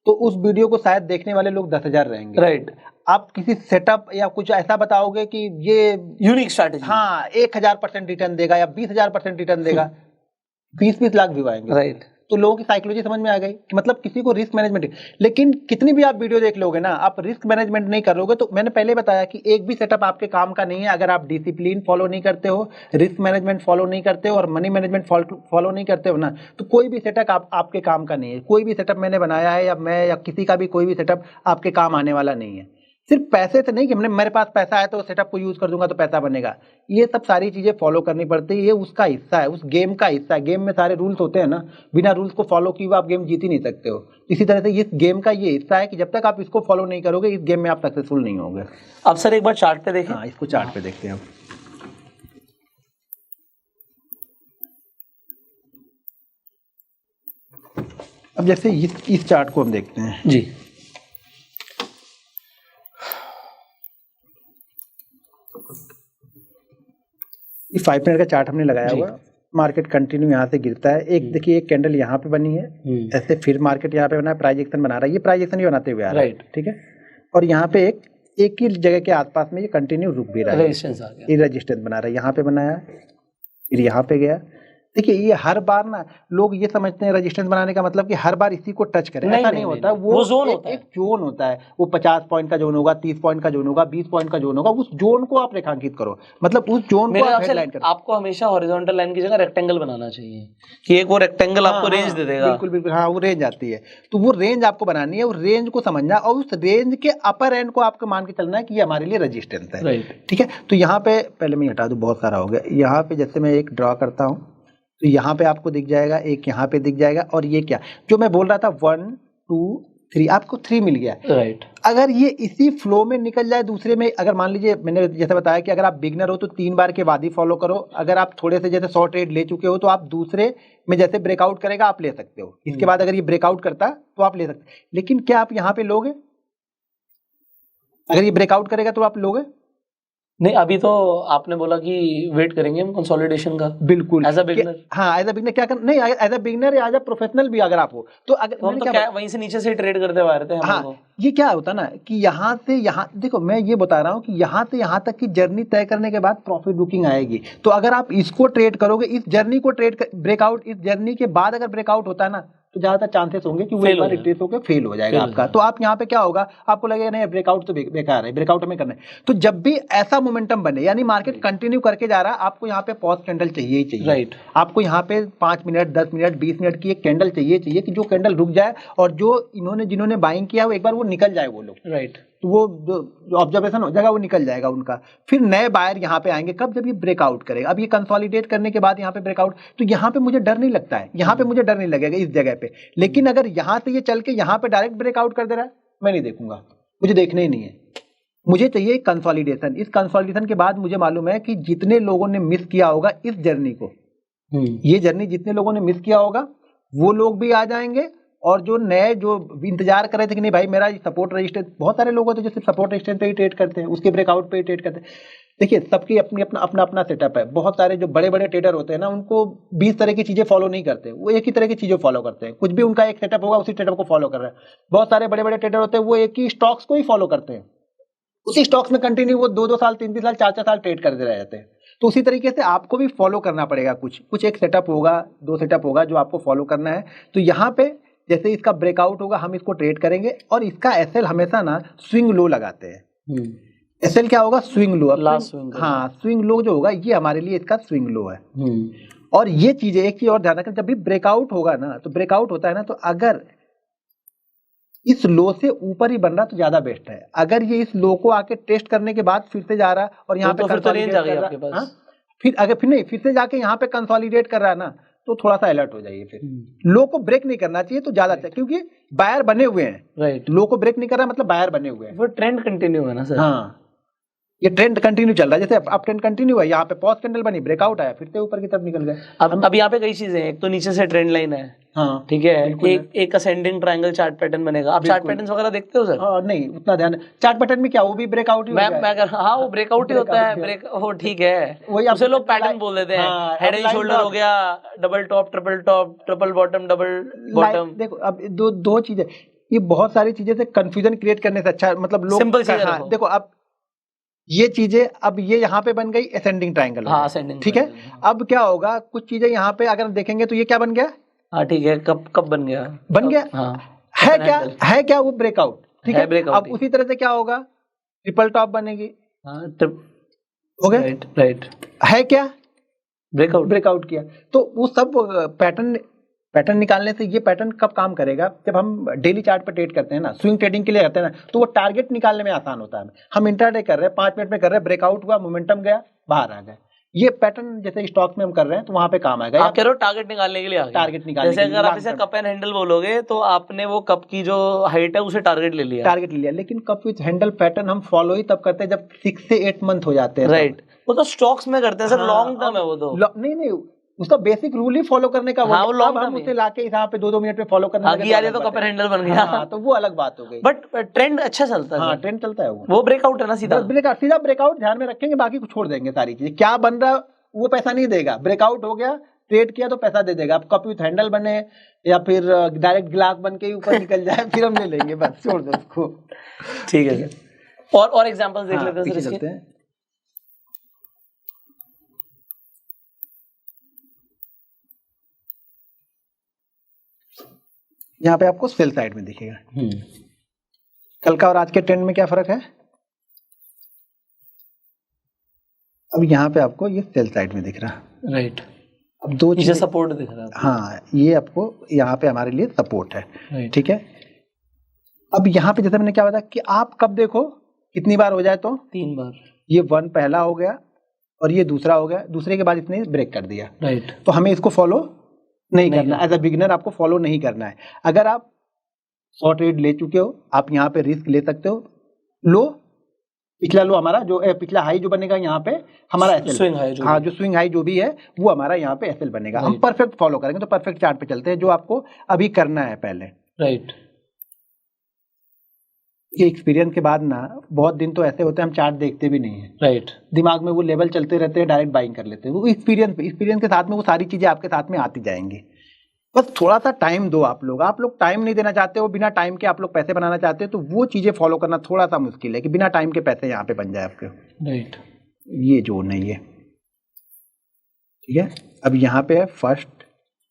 तो उस वीडियो को शायद देखने वाले लोग 10,000 रहेंगे। राइट। आप किसी सेटअप या कुछ ऐसा बताओगे कि ये यूनिक स्ट्रैटेजी, हाँ 1000% रिटर्न देगा या 20,000% रिटर्न देगा, 20-20 लाख व्यू आएंगे। राइट। तो लोगों की साइकोलॉजी समझ में आ गई कि मतलब किसी को रिस्क मैनेजमेंट। लेकिन कितनी भी आप वीडियो देख लोगे ना, आप रिस्क मैनेजमेंट नहीं कर लोगे तो मैंने पहले बताया कि एक भी सेटअप आपके काम का नहीं है अगर आप डिसिप्लिन फॉलो नहीं करते हो, रिस्क मैनेजमेंट फॉलो नहीं करते हो और मनी मैनेजमेंट फॉलो नहीं करते हो ना, तो कोई भी सेटअप आपके काम का नहीं है। कोई भी सेटअप मैंने बनाया है या मैं या किसी का भी कोई भी सेटअप आपके काम आने वाला नहीं है। सिर्फ पैसे से नहीं कि मेरे पास पैसा है तो सेटअप को यूज कर दूंगा तो पैसा बनेगा, ये सब सारी चीजें फॉलो करनी पड़ती है। ये उसका हिस्सा है, उस गेम का हिस्सा है। गेम में सारे रूल्स होते हैं ना, बिना रूल्स को फॉलो किए आप गेम जीत ही नहीं सकते हो। इसी तरह से इस गेम का ये हिस्सा है कि जब तक आप इसको फॉलो नहीं करोगे इस गेम में आप सक्सेसफुल नहीं होगे। अब सर एक बार चार्ट पे देखें। हाँ, इसको चार्ट पे देखते हैं। अब जैसे इस चार्ट को हम देखते हैं जी। ये 5 मिनट का चार्ट हमने लगाया हुआ। मार्केट कंटिन्यू यहाँ से गिरता है। एक देखिए एक कैंडल यहाँ पे बनी है, ऐसे फिर मार्केट यहाँ पे बना है, प्राइस एक्शन बना रहा है। ये प्राइस एक्शन ही बनाते हुए आ रहा है, ठीक है। और यहाँ पे एक ही जगह के आसपास में ये कंटिन्यू रुक भी रहा है, रेजिस्टेंस आ गया, ये रेजिस्टेंस बना रहा है। यहाँ पे बनाया, फिर यहाँ पे गया। देखिए ये हर बार ना लोग ये समझते हैं रेजिस्टेंस बनाने का मतलब कि हर बार इसी को टच करें, ऐसा नहीं होता। वो जोन होता है, एक जोन होता है। वो 50 पॉइंट का जोन होगा, 30 पॉइंट का जोन होगा, 20 पॉइंट का जोन होगा। उस जोन को आप रेखांकित करो, मतलब उस जोन को आप हेडलाइन करो। आपको हमेशा हॉरिजॉन्टल लाइन की जगह रेक्टेंगल बनाना चाहिए कि एक वो रेक्टेंगल आपको रेंज दे देगा। बिल्कुल बिल्कुल, हाँ वो रेंज आती है। तो वो रेंज आपको बनानी है, उस रेंज को समझना और उस रेंज के अपर एंड को आपको मान के चलना है कि ये हमारे लिए रेजिस्टेंस है, ठीक है। तो यहाँ पे पहले मैं हटा दूं, बहुत सारा हो गया। यहाँ पे जैसे मैं एक ड्रॉ करता हूँ तो यहाँ पे आपको दिख जाएगा, एक यहाँ पे दिख जाएगा। और ये क्या जो मैं बोल रहा था 1 2 3, आपको 3 मिल गया, राइट। अगर ये इसी फ्लो में निकल जाए दूसरे में, अगर मान लीजिए मैंने जैसे बताया कि अगर आप बिगनर हो तो 3 बार के बाद ही फॉलो करो। अगर आप थोड़े से जैसे 100 ट्रेड ले चुके हो तो आप दूसरे में जैसे ब्रेकआउट करेगा आप ले सकते हो। इसके बाद अगर ये ब्रेकआउट करता तो आप ले सकते। लेकिन क्या आप यहाँ पे लोगे? अगर ये ब्रेकआउट करेगा तो आप लोगे नहीं। अभी तो आपने बोला कि वेट करेंगे हम कंसोलिडेशन का। बिल्कुल एज अ बिगनर, हाँ एज अ बिगनर क्या कर, नहीं एज अ बिगनर या एज अ प्रोफेशनल भी अगर आप हो तो अगर तो हम तो क्या वहीं से नीचे से ट्रेड करते हुए आ रहे थे। हाँ, ये क्या होता ना कि यहाँ से यहाँ देखो, मैं ये बता रहा हूँ कि यहाँ से यहाँ तक की जर्नी तय करने के बाद प्रॉफिट बुकिंग आएगी। तो अगर आप इसको ट्रेड करोगे, इस जर्नी को ट्रेड ब्रेकआउट, इस जर्नी के बाद अगर ब्रेकआउट होता है ना तो ज्यादातर चांसेस होंगे कि वो एक बार रिट्रेस होकर फेल हो जाएगा आपका। तो आप यहाँ पे क्या होगा, आपको लगेगा नहीं ब्रेकआउट तो बेकार है, ब्रेकआउट हमें करना है। तो जब भी ऐसा मोमेंटम बने, यानी मार्केट कंटिन्यू करके जा रहा है, आपको यहाँ पे पॉज कैंडल चाहिए ही चाहिए, राइट। आपको यहाँ पे 5 मिनट 10 मिनट 20 मिनट की एक कैंडल चाहिए कि जो कैंडल रुक जाए और जो जिन्होंने बाइंग किया वो एक बार वो निकल जाए वो लोग, राइट। तो वो जो ऑब्जर्वेशन हो जाएगा वो निकल जाएगा उनका। फिर नए बायर यहाँ पे आएंगे कब, जब ये ब्रेकआउट करेगा। अब ये कंसोलिडेट करने के बाद यहाँ पे ब्रेकआउट, तो यहाँ पे मुझे डर नहीं लगता है, यहाँ पे मुझे डर नहीं लगेगा इस जगह पे। लेकिन अगर यहाँ से ये चल के यहाँ पे डायरेक्ट ब्रेकआउट कर दे रहा है, मैं नहीं देखूंगा, मुझे देखना ही नहीं है। मुझे चाहिए कंसोलिडेशन। इस कंसोलिडेशन के बाद मुझे मालूम है कि जितने लोगों ने मिस किया होगा इस जर्नी को, ये जर्नी जितने लोगों ने मिस किया होगा वो लोग भी आ जाएंगे। और जो नए जो इंतजार कर रहे थे कि नहीं भाई मेरा सपोर्ट रेजिस्टेंस, बहुत सारे लोग होते हैं जो सिर्फ सपोर्ट रेजिस्टेंस पे ही ट्रेड करते हैं, उसके ब्रेकआउट पे ही ट्रेड करते हैं। देखिए सबकी अपनी अपना सेटअप है। बहुत सारे जो बड़े बड़े ट्रेडर होते हैं ना, उनको 20 तरह की चीजें फॉलो नहीं करते, वो एक ही तरह की चीजें फॉलो करते हैं। कुछ भी उनका एक सेटअप होगा उसी सेटअप को फॉलो कर रहे हैं। बहुत सारे बड़े बड़े ट्रेडर होते हैं वो एक ही स्टॉक्स को ही फॉलो करते हैं, उसी स्टॉक्स में कंटिन्यू वो 2-2 साल 3-3 साल 4-4 साल ट्रेड करते रह जाते हैं। तो उसी तरीके से आपको भी फॉलो करना पड़ेगा। कुछ एक सेटअप होगा, 2 सेटअप होगा जो आपको फॉलो करना है। तो यहाँ पे जैसे इसका ब्रेकआउट होगा हम इसको ट्रेड करेंगे। और इसका एसएल हमेशा ना स्विंग लो लगाते हैं। एसएल क्या होगा, स्विंग लो, लास्ट स्विंग। हाँ, स्विंग लो जो होगा ये हमारे लिए इसका स्विंग लो है। और ये चीजें, एक चीज और ध्यान रखें, जब भी ब्रेकआउट होगा ना, तो ब्रेकआउट होता है ना, तो अगर इस लो से ऊपर ही बन रहा तो ज्यादा बेस्ट है। अगर ये इस लो को आके टेस्ट करने के बाद फिर से जा रहा है और यहाँ पे कंसोलिडेट कर रहा है, फिर से जाके यहाँ पे कंसोलिडेट कर रहा है ना, तो थोड़ा सा अलर्ट हो जाइए। फिर लो को ब्रेक नहीं करना चाहिए तो ज्यादा अच्छा, क्योंकि बायर बने हुए हैं, राइट। लो को ब्रेक नहीं कर रहा मतलब बायर बने हुए हैं, वो ट्रेंड कंटिन्यू है ना सर। हाँ, ये ट्रेंड कंटिन्यू चल रहा है। जैसे अब ट्रेंड कंटिन्यू है, यहाँ पे पॉज कैंडल बनी, ब्रेकआउट आया, फिर से ऊपर की तरफ निकल गए। अब यहाँ पे कई चीजें हैं। एक तो नीचे से ट्रेंड लाइन है, हाँ, ठीक है, बिल्कुल एक असेंडिंग ट्रायंगल चार्ट पैटर्न बनेगा। आप चार्ट पैटर्न्स वगैरह देखते हो सर? नहीं उतना ध्यान। चार्ट पैटर्न में क्या वो भी ब्रेकआउट ही हो गया? हाँ, वो ब्रेकआउट ही होता है, ब्रेक हो, ठीक है, उसे लोग पैटर्न बोल देते हैं। हेड एंड शोल्डर हो गया, double top, triple bottom, double bottom. देखो अब दो चीजें, ये बहुत सारी चीजें से कंफ्यूजन क्रिएट करने से अच्छा मतलब लोग सिंपल चीजें हाँ, देखो अब ये चीजें, अब ये यहाँ पे बन गई असेंडिंग ट्रायंगल, हाँ असेंडिंग, ठीक है। अब क्या होगा, कुछ चीजें यहाँ पे अगर देखेंगे तो ये क्या बन गया, हाँ ठीक है, कब बन गया, हाँ, है क्या वो ब्रेकआउट, ठीक है। अब उसी तरह से क्या होगा, ट्रिपल टॉप बनेगी, हो गया, राइट, है क्या ब्रेकआउट किया। तो वो सब पैटर्न निकालने से, ये पैटर्न कब काम करेगा, जब हम डेली चार्ट पे ट्रेड करते हैं ना, स्विंग ट्रेडिंग के लिए रहते हैं ना, तो वो टारगेट निकालने में आसान होता है। हम इंट्राडे कर रहे हैं, 5 मिनट में कर रहे हैं, ब्रेकआउट हुआ, मोमेंटम गया, बाहर आ गए, ये पैटर्न जैसे स्टॉक्स में हम कर रहे हैं तो वहां पे काम आएगा। आप कह रहे हो टारगेट निकालने के लिए, टारगेट निकालने जैसे अगर आप इसे कप एंड हैंडल बोलोगे तो आपने वो कप की जो हाइट है उसे टारगेट ले लिया, लेकिन कप विद हैंडल पैटर्न हम फॉलो ही तब करते हैं जब 6 से 8 मंथ हो जाते हैं, राइट। वो तो स्टॉक्स में करते हैं सर, लॉन्ग टर्म है वो तो। नहीं, उसका बेसिक रूल ही फॉलो करने का, हाँ, वो लॉन्ग हम उसे लाके यहाँ पे 2-2 मिनट में फॉलो करने लगे तो कप एंड हैंडल बन गया, तो वो अलग बात हो गई। बट ट्रेंड अच्छा चलता है, हाँ ट्रेंड चलता है, वो ब्रेकआउट है ना, सीधा ब्रेकआउट ध्यान में रखेंगे, बाकी छोड़ देंगे सारी चीजें। क्या बन रहा वो पैसा नहीं देगा, ब्रेकआउट हो गया, ट्रेड किया तो पैसा दे देगा। आप कप विथ हैंडल बने या फिर डायरेक्ट ग्लास बन के ऊपर निकल जाए फिर हम ले लेंगे, बस छोड़ दो उसको, ठीक है। और एग्जांपल्स देख लेते हैं सर इसके। यहाँ पे आपको सेल साइड में दिखेगा, कल का और आज के ट्रेंड में क्या फर्क है। अब यहाँ पे आपको ये सेल साइड में दिख रहा, राइट। अब दो चीजें सपोर्ट दिख रहा है, हाँ, ये आपको यहाँ पे हमारे लिए सपोर्ट है, ठीक है। अब यहाँ पे जैसे मैंने क्या बताया कि आप कब देखो, कितनी बार हो जाए तो 3 बार, ये 1 पहला हो गया और ये दूसरा हो गया, दूसरे के बाद इसने ब्रेक कर दिया, राइट। तो हमें इसको फॉलो नहीं करना, एज अ बिगिनर आपको फॉलो नहीं करना है। अगर आप 100 ट्रेड ले चुके हो, आप यहाँ पे रिस्क ले सकते हो। लो, पिछला लो हमारा जो पिछला हाई जो बनेगा यहाँ पे हमारा एसएल, स्विंग हाई जो स्विंग हाई जो भी है वो हमारा यहाँ पे एसएल बनेगा। हम परफेक्ट फॉलो करेंगे, तो परफेक्ट चार्ट पे चलते हैं, जो आपको अभी करना है पहले, राइट। ये एक्सपीरियंस के बाद ना बहुत दिन तो ऐसे होते हैं हम चार्ट देखते भी नहीं है, राइट। दिमाग में वो लेवल चलते रहते हैं, डायरेक्ट बाइंग कर लेते हैं। वो एक्सपीरियंस के साथ में वो सारी चीजें आपके साथ में आती जाएंगी। बस थोड़ा सा टाइम दो। आप लोग टाइम नहीं देना चाहते हो, बिना टाइम के आप लोग पैसे बनाना चाहते हो, तो वो चीजें फॉलो करना थोड़ा सा मुश्किल है कि बिना टाइम के पैसे यहाँ पे बन जाए आपके, राइट। ये जोड़ नहीं है, ठीक है। अब यहाँ पे है फर्स्ट,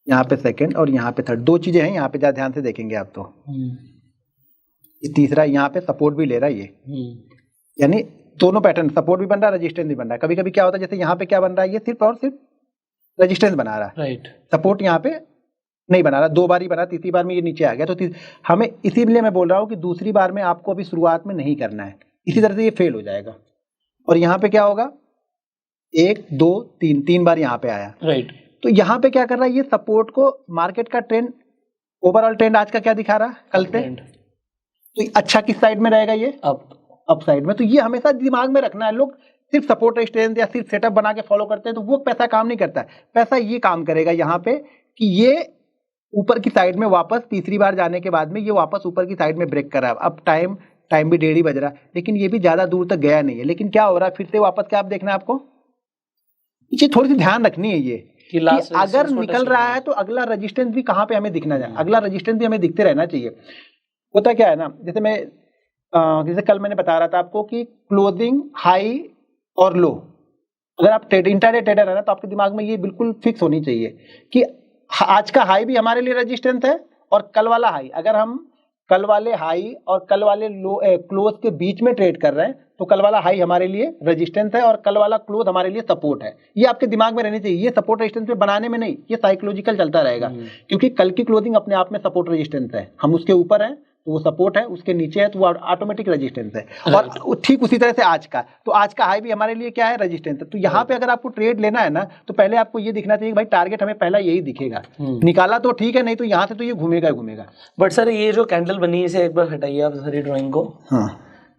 यहाँ पे सेकंड और यहाँ पे थर्ड, 2 चीजें हैं यहाँ पे, ज्यादा ध्यान से देखेंगे आप तो। तीसरा यहाँ पे सपोर्ट भी ले रहा है ये, यानी दोनों पैटर्न, सपोर्ट भी बन रहा है, रेजिस्टेंस भी बन रहा है। कभी कभी क्या होता है, जैसे यहाँ पे क्या बन रहा है, ये सिर्फ और सिर्फ रेजिस्टेंस बना रहा है, राइट। सपोर्ट यहाँ पे नहीं बना रहा। 2 बार ही बना, तीसरी बार में ये नीचे आ गया। तो हमें इसीलिए मैं बोल रहा हूँ कि दूसरी बार में आपको अभी शुरुआत में नहीं करना है, इसी तरह से ये फेल हो जाएगा। और यहाँ पे क्या होगा, 1 2 3 बार यहाँ पे आया, राइट। तो यहाँ पे क्या कर रहा है, ये सपोर्ट को, मार्केट का ट्रेंड, ओवरऑल ट्रेंड आज का क्या दिखा रहा है, कल से, तो अच्छा किस साइड में रहेगा, ये अप साइड में। तो ये हमेशा दिमाग में रखना है। लोग सिर्फ सपोर्ट रेजिस्टेंस या सिर्फ सेटअप बना के फॉलो करते हैं, तो वो पैसा काम नहीं करता है। पैसा ये काम करेगा यहाँ पे कि ये ऊपर की साइड में वापस, तीसरी बार जाने के बाद में ये वापस ऊपर की साइड में ब्रेक कर रहा है। अब टाइम भी 1:30 बज रहा है, लेकिन ये भी ज्यादा दूर तक गया नहीं है। लेकिन क्या हो रहा है, फिर से वापस क्या आप देखना है आपको, ये थोड़ी सी ध्यान रखनी है ये कि अगर निकल रहा है तो अगला रेजिस्टेंस भी कहाँ पे हमें दिखना चाहिए, अगला रेजिस्टेंस भी हमें दिखते रहना चाहिए। होता क्या है ना, जैसे कल मैंने बता रहा था आपको कि क्लोजिंग हाई और लो, अगर आप इंट्राडे ट्रेडर है ना, तो आपके दिमाग में ये बिल्कुल फिक्स होनी चाहिए कि आज का हाई भी हमारे लिए रेजिस्टेंस है और कल वाला हाई, अगर हम कल वाले हाई और कल वाले लो क्लोज के बीच में ट्रेड कर रहे हैं, तो कल वाला हाई हमारे लिए रेजिस्टेंस है और कल वाला क्लोज हमारे लिए सपोर्ट है। ये आपके दिमाग में रहनी चाहिए। ये सपोर्ट रेजिस्टेंस पे बनाने में नहीं, ये साइकोलॉजिकल चलता रहेगा, क्योंकि कल की क्लोजिंग अपने आप में सपोर्ट रेजिस्टेंस है। हम उसके ऊपर हैं तो वो सपोर्ट है, उसके नीचे है तो वो ऑटोमेटिक रेजिस्टेंस है। और ठीक उसी तरह से आज का हाई भी हमारे लिए क्या है, रेजिस्टेंस है। तो यहाँ पे अगर आपको ट्रेड लेना है ना, तो पहले आपको ये दिखना चाहिए कि भाई टारगेट हमें पहला यही दिखेगा, निकाला तो ठीक है, नहीं तो यहाँ से तो ये घूमेगा। बट सर ये जो कैंडल बनी, इसे एक बार हटाइए आप सारी ड्राइंग को। हाँ,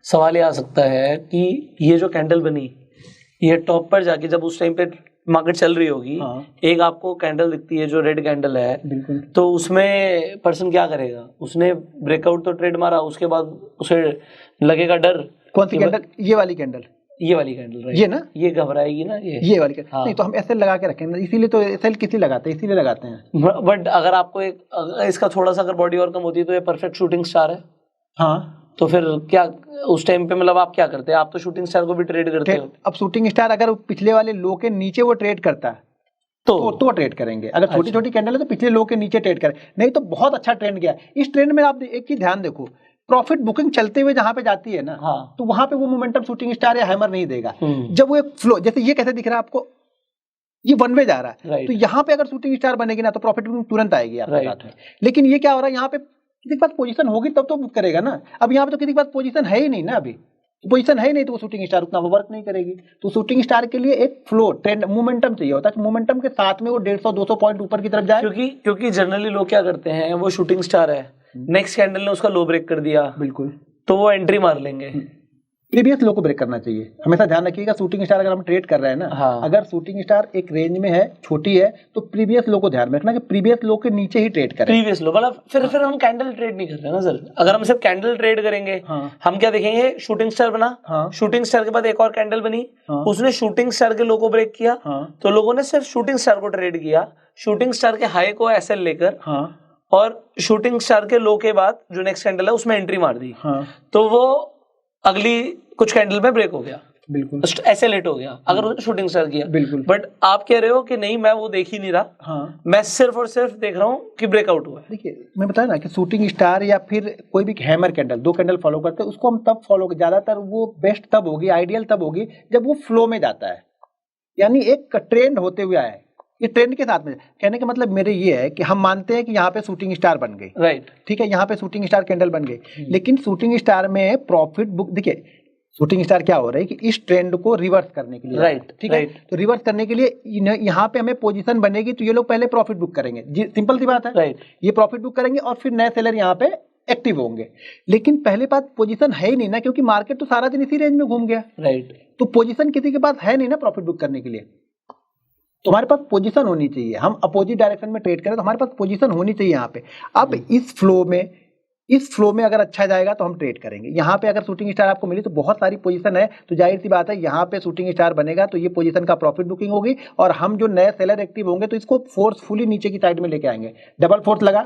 सवाल ये आ सकता है कि ये जो कैंडल बनी, ये टॉप पर जाके जब उस टाइम पे मार्केट चल रही होगी, हाँ। एक आपको कैंडल दिखती है जो रेड कैंडल है, बिल्कुल। तो उसमें पर्सन क्या करेगा? उसने ब्रेकआउट तो ट्रेड मारा, उसके बाद उसे लगेगा डर। कौन सी कैंडल? ये वाली कैंडल, ये वाली कैंडल, राइट? ये ना, ये घबराएगी ना, ये वाली कैंडल। हाँ। नहीं तो हम ऐसे लगा के रखेंगे, इसीलिए तो एसएल किसी लगाते हैं, इसीलिए लगाते हैं। बट अगर आपको इसका थोड़ा सा अगर बॉडी और कम होती है तो ये परफेक्ट शूटिंग स्टार है। हाँ, तो फिर क्या उस टाइम पे मतलब आप क्या करते हैं? आप तो शूटिंग स्टार को भी ट्रेड करते हो। अब शूटिंग स्टार अगर पिछले वाले लो के नीचे वो ट्रेड करता है तो ट्रेड करेंगे। अगर छोटी छोटी कैंडल है तो पिछले लो के नीचे ट्रेड करें, नहीं तो बहुत अच्छा ट्रेंड गया। इस ट्रेंड में आप एक चीज ध्यान देखो, प्रॉफिट बुकिंग चलते हुए जहां पे जाती है ना, हाँ। तो वहां पे वो मोमेंटम शूटिंग स्टार या हैमर नहीं देगा। जब वो एक फ्लो, जैसे ये कैसे दिख रहा है आपको, ये वन वे जा रहा है, तो यहाँ पे अगर शूटिंग स्टार बनेगी ना तो प्रॉफिट बुकिंग तुरंत आएगी आपके साथ में। लेकिन ये क्या हो रहा है, यहाँ पे किसी के पास पोजीशन होगी तब तो बुक करेगा ना। अब यहाँ पे तो किसी के पास पोजीशन है ही नहीं ना, अभी पोजीशन है ही नहीं, तो वो शूटिंग स्टार उतना वर्क नहीं करेगी। तो शूटिंग स्टार के लिए एक फ्लो, ट्रेंड, मोमेंटम चाहिए होता है कि मोमेंटम के साथ में वो 150-200 पॉइंट ऊपर की तरफ जाए। क्योंकि जनरली लोग क्या करते हैं, वो शूटिंग स्टार है, नेक्स्ट कैंडल ने उसका लो ब्रेक कर दिया, बिल्कुल, तो वो एंट्री मार लेंगे। प्रीवियस लो को ब्रेक करना चाहिए। हमेशा ध्यान रखिएगा, शूटिंग स्टार अगर हम ट्रेड कर रहे हैं ना, हाँ। अगर शूटिंग स्टार एक रेंज में है, छोटी है, तो प्रीवियस लो को ध्यान में रखना कि प्रीवियस लो के नीचे ही ट्रेड करें। प्रीवियस लो मतलब फिर हम कैंडल ट्रेड नहीं कर रहे ना सर। अगर हम सिर्फ कैंडल ट्रेड करेंगे, हम क्या देखेंगे, शूटिंग स्टार बना, शूटिंग स्टार के बाद एक और कैंडल बनी, उसने शूटिंग स्टार के लो को ब्रेक किया, तो लोगों ने सिर्फ शूटिंग स्टार को ट्रेड किया, शूटिंग स्टार के हाई को एसएल लेकर, और शूटिंग स्टार के लो के बाद जो नेक्स्ट कैंडल है उसमें एंट्री मार दी, तो वो अगली कुछ कैंडल में ब्रेक हो गया, बिल्कुल ऐसे लेट हो गया अगर उसने शूटिंग स्टार किया। बिल्कुल। बट आप कह रहे हो कि नहीं, मैं वो देख ही नहीं रहा, मैं सिर्फ और सिर्फ देख रहा हूँ कि ब्रेकआउट हुआ है। देखिए मैं बताया ना कि शूटिंग स्टार या फिर कोई भी हैमर कैंडल, 2 कैंडल फॉलो करते हैं, उसको हम तब फॉलो, ज्यादातर वो बेस्ट तब होगी, आइडियल तब होगी जब वो फ्लो में जाता है, यानी एक ट्रेंड होते हुए आया है। ये ट्रेंड के साथ में, कहने का मतलब मेरे ये है कि हम मानते हैं कि यहाँ पे शूटिंग स्टार बन गई, राइट, ठीक है, यहाँ पे शूटिंग स्टार कैंडल बन गई, लेकिन शूटिंग स्टार में प्रॉफिट बुक, देखिए शूटिंग स्टार क्या हो रहा है कि इस ट्रेंड को रिवर्स करने के लिए, राइट, ठीक है, तो रिवर्स करने के लिए यहाँ पे हमें पोजीशन बनेगी, तो ये लोग पहले प्रॉफिट बुक करेंगे, सिंपल सी बात है, राइट, ये प्रॉफिट बुक करेंगे और फिर नए सेलर यहाँ पे एक्टिव होंगे। लेकिन पहले बात पोजीशन है ही नहीं ना, क्योंकि मार्केट तो सारा दिन इसी रेंज में घूम गया, राइट, तो पोजीशन किसी के पास है नहीं ना प्रॉफिट बुक करने के लिए। तुम्हारे पास पोजीशन होनी चाहिए, हम अपोजिट डायरेक्शन में ट्रेड करें तो हमारे पास पोजीशन होनी चाहिए यहाँ पे। अब इस फ्लो में अगर अच्छा जाएगा तो हम ट्रेड करेंगे। यहाँ पे अगर शूटिंग स्टार आपको मिली तो बहुत सारी पोजीशन है, तो जाहिर सी बात है यहाँ पे शूटिंग स्टार बनेगा तो ये पोजीशन का प्रॉफिट बुकिंग होगी, और हम जो नए सेलर एक्टिव होंगे तो इसको फोर्सफुली नीचे की साइड में लेके आएंगे। डबल फोर्स लगा,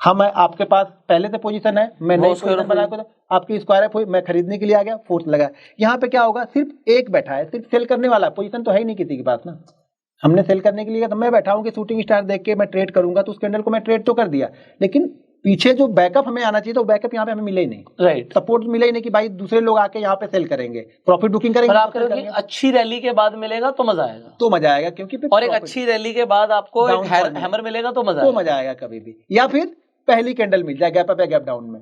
हम आपके पास पहले से पोजीशन है, मैं नई पोजीशन बना कर आपकी स्क्वायर है, मैं खरीदने के लिए आ गया, फोर्स लगा। यहाँ पे क्या होगा, सिर्फ एक बैठा है, सिर्फ सेल करने वाला, पोजीशन तो है ही नहीं किसी के पास ना। हमने सेल करने के लिए, तो मैं बैठा हूँ कि शूटिंग स्टार देख के मैं ट्रेड करूंगा, तो उस कैंडल को मैं ट्रेड तो कर दिया, लेकिन पीछे जो बैकअप हमें आना चाहिए, तो बैकअप यहाँ पे हमें मिले ही नहीं, राइट, सपोर्ट मिले ही नहीं कि भाई दूसरे लोग आके यहाँ पे सेल करेंगे, प्रॉफिट बुकिंग करेंगे। आप करोगे अच्छी रैली के बाद मिलेगा तो मजा आएगा, तो मजा आएगा, क्योंकि और एक अच्छी रैली के बाद आपको एक हैमर मिलेगा तो मजा आएगा कभी भी। या फिर पहली कैंडल मिल जाए गैप अप या गैप डाउन में,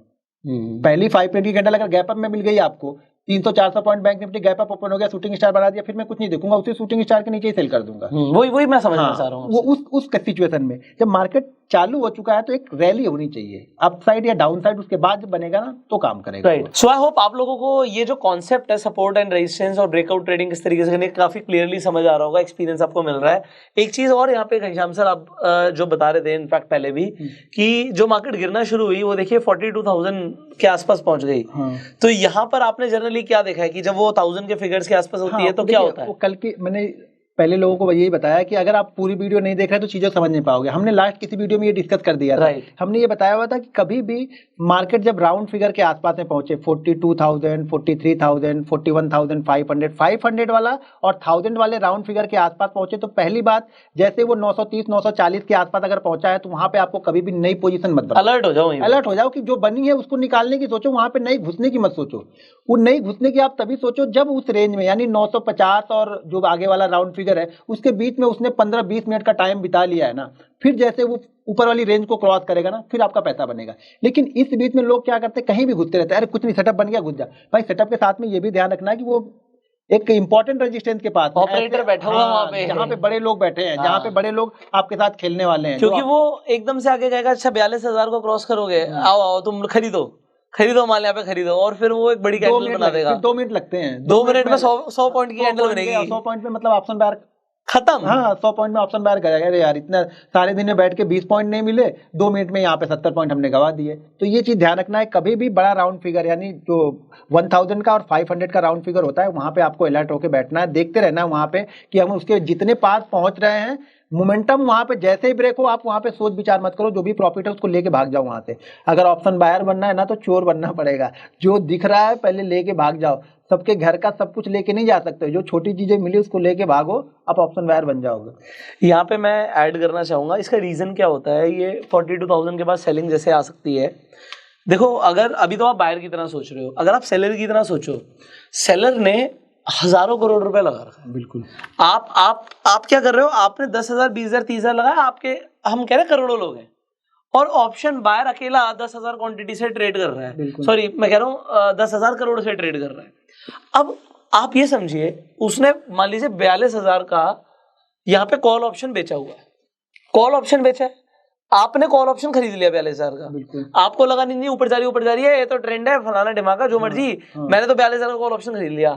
पहली 5 मिनट की कैंडल अगर गैप अप में मिल गई आपको, 300-400 point bank Nifty gap up open हो गया, शूटिंग स्टार बना दिया, फिर मैं कुछ नहीं देखूंगा, उसी शूटिंग स्टार के नीचे ही सेल कर दूंगा। वही मैं समझना चाह रहा हूँ। वो उस सिचुएशन में जब मार्केट चालू हो चुका है तो एक रैली होनी चाहिए, अप साइड या डाउन साइड, उसके बाद जब बनेगा ना तो काम करेगा। राइट, सो आई होप आप लोगों को ये जो कॉन्सेप्ट है सपोर्ट एंड रेजिस्टेंस और ब्रेकआउट ट्रेडिंग किस तरीके से करने काफी क्लियरली समझ आ रहा होगा, एक्सपीरियंस आपको मिल रहा है। एक चीज और यहाँ पे घनश्याम सर आप जो बता रहे थे इनफैक्ट पहले भी, कि जो मार्केट गिरना शुरू हुई वो देखिए 42,000 के आसपास पहुंच गई। तो यहाँ पर आपने जनरली क्या देखा है कि जब वो 1000 के फिगर्स के आसपास होती है तो क्या होता है? कल की मैंने पहले लोगों को यही बताया कि अगर आप पूरी वीडियो नहीं देख रहे तो चीजें समझ नहीं पाओगे। हमने लास्ट किसी वीडियो में ये डिस्कस कर दिया था। हमने ये बताया हुआ था कि कभी भी मार्केट जब राउंड फिगर के आसपास में पहुंचे 42,000, 43,000, 41,500, 500 वाला और 1000 वाले राउंड फिगर के आसपास पहुंचे, तो पहली बात जैसे वो 930, 940 के आसपास अगर पहुंचा है तो वहां पे आपको कभी भी नई पोजीशन मत बनाओ, अलर्ट हो जाओ कि जो बनी है उसको निकालने की सोचो, वहां पे नई घुसने की मत सोचो। वो नई घुसने की आप तभी सोचो जब उस रेंज में, यानी 950 और जो आगे वाला राउंड फिगर है उसके बीच में उसने 15-20 मिनट का टाइम बिता लिया है ना, फिर जैसे वो ऊपर वाली रेंज को क्रॉस करेगा ना, फिर आपका पैसा बनेगा। लेकिन इस बीच में लोग क्या करते हैं, कहीं भी घुसते रहते हैं, अरे कुछ नहीं सेटअप बन गया घुस जा। भाई सेटअप के साथ में ये भी ध्यान रखना है कि वो एक इंपॉर्टेंट रेजिस्टेंस के पास ऑपरेटर बैठा हुआ वहां पे, जहाँ पे बड़े लोग बैठे हैं, जहाँ पे बड़े लोग आपके साथ खेलने वाले हैं, क्योंकि वो एकदम से आगे कहेगा अच्छा 42,000 को क्रॉस करोगे, आओ तुम खरीदो माल यहाँ पे खरीदो, और फिर वो एक बड़ी कैंडल बना देगा। 2 मिनट लगते हैं, 2 मिनट में 100 पॉइंट की कैंडल बनेगी। 100 पॉइंट में मतलब ऑप्शन बार खत्म। हाँ 100 पॉइंट में ऑप्शन बायर करेगा, अरे यार इतना सारे दिन में बैठ के 20 पॉइंट नहीं मिले, 2 मिनट में यहाँ पे 70 पॉइंट हमने गवा दिए। तो ये चीज ध्यान रखना है, कभी भी बड़ा राउंड फिगर यानी जो 1000 का और 500 का राउंड फिगर होता है वहां पे आपको अलर्ट होकर बैठना है, देखते रहना है वहां पे कि हम उसके जितने पास पहुंच रहे हैं, मोमेंटम वहां पे जैसे ही ब्रेक हो आप वहां पे सोच विचार मत करो, जो भी प्रॉफिट है उसको लेके भाग जाओ वहां से। अगर ऑप्शन बायर बनना है ना तो चोर बनना पड़ेगा, जो दिख रहा है पहले लेके भाग जाओ। सबके घर का सब कुछ लेके नहीं जा सकते, जो छोटी चीजें मिली उसको लेके भागो, आप ऑप्शन बायर बन जाओगे। यहाँ पे मैं ऐड करना चाहूंगा, इसका रीजन क्या होता है, ये 42,000 के बाद सेलिंग जैसे आ सकती है। देखो अगर अभी तो आप बायर की तरह सोच रहे हो, अगर आप सेलर की तरह सोचो, सेलर ने हजारों करोड़ रुपए लगा रखा है। बिल्कुल। आप क्या कर रहे हो, आपने 10,000 20,000 30,000 लगाया, आपके हम कह रहे हैं करोड़ों लोग हैं, और ऑप्शन बायर अकेला 10,000 क्वांटिटी से ट्रेड कर रहा है, सॉरी मैं कह रहा हूँ 10,000 करोड़ से ट्रेड कर रहा है। अब आप ये समझिए, उसने मान लीजिए 42,000 का यहाँ पे कॉल ऑप्शन बेचा हुआ है, कॉल ऑप्शन बेचा है, आपने कॉल ऑप्शन खरीद लिया 42,000 का, आपको लगा नहीं ऊपर जा रही है, ये तो ट्रेंड है फलाना ढिमाका जो मर्जी, मैंने तो 42,000 का कॉल ऑप्शन खरीद लिया।